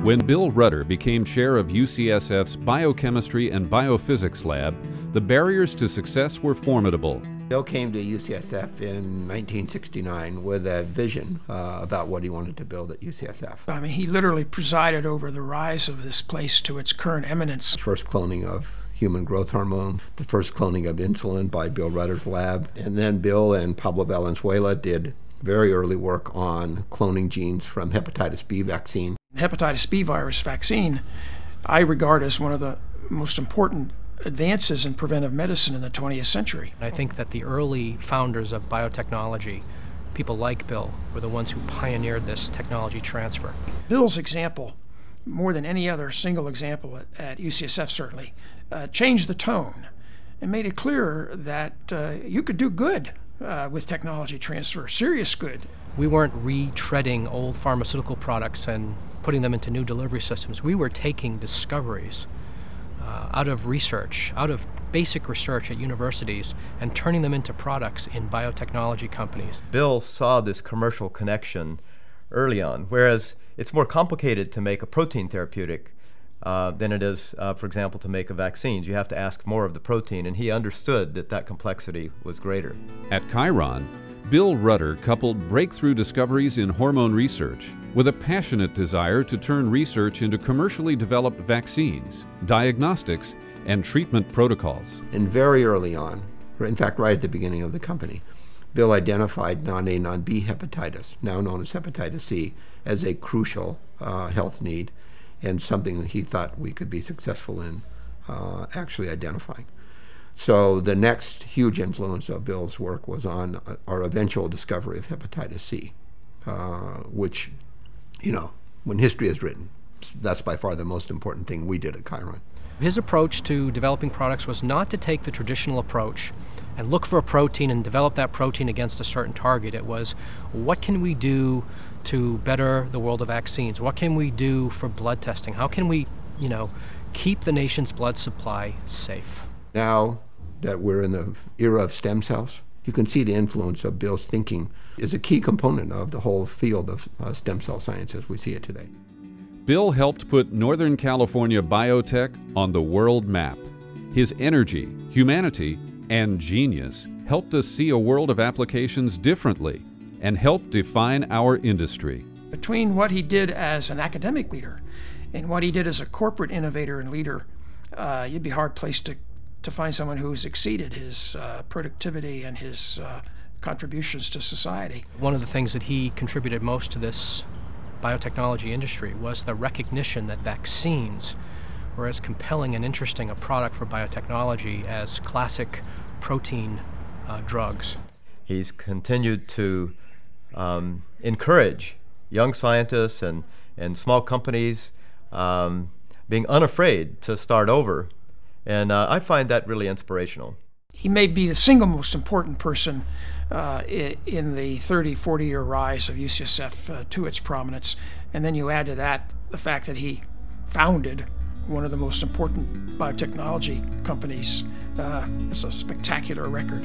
When Bill Rutter became chair of UCSF's Biochemistry and Biophysics lab, the barriers to success were formidable. Bill came to UCSF in 1969 with a vision about what he wanted to build at UCSF. I mean, he literally presided over the rise of this place to its current eminence. First cloning of human growth hormone, the first cloning of insulin by Bill Rutter's lab, and then Bill and Pablo Valenzuela did very early work on cloning genes from hepatitis B vaccine. Hepatitis B virus vaccine, I regard as one of the most important advances in preventive medicine in the 20th century. I think that the early founders of biotechnology, people like Bill, were the ones who pioneered this technology transfer. Bill's example, more than any other single example at UCSF certainly, changed the tone and made it clear that you could do good with technology transfer, serious good. We weren't retreading old pharmaceutical products and putting them into new delivery systems. We were taking discoveries out of research, out of basic research at universities, and turning them into products in biotechnology companies. Bill saw this commercial connection early on, whereas it's more complicated to make a protein therapeutic than it is, for example, to make a vaccine. You have to ask more of the protein, and he understood that that complexity was greater. At Chiron, Bill Rutter coupled breakthrough discoveries in hormone research with a passionate desire to turn research into commercially developed vaccines, diagnostics, and treatment protocols. And very early on, in fact right at the beginning of the company, Bill identified non-A, non-B hepatitis, now known as hepatitis C, as a crucial health need and something that he thought we could be successful in actually identifying. So the next huge influence of Bill's work was on our eventual discovery of hepatitis C, which, you know, when history is written, that's by far the most important thing we did at Chiron. His approach to developing products was not to take the traditional approach and look for a protein and develop that protein against a certain target. It was, what can we do to better the world of vaccines? What can we do for blood testing? How can we, keep the nation's blood supply safe? Now that we're in the era of stem cells, you can see the influence of Bill's thinking is a key component of the whole field of stem cell science as we see it today. Bill helped put Northern California biotech on the world map. His energy, humanity, and genius helped us see a world of applications differently and helped define our industry. Between what he did as an academic leader and what he did as a corporate innovator and leader, you'd be hard-placed to find someone who's exceeded his productivity and his contributions to society. One of the things that he contributed most to this biotechnology industry was the recognition that vaccines were as compelling and interesting a product for biotechnology as classic protein drugs. He's continued to encourage young scientists and small companies being unafraid to start over. And I find that really inspirational. He may be the single most important person in the 30, 40-year rise of UCSF to its prominence. And then you add to that the fact that he founded one of the most important biotechnology companies. It's a spectacular record.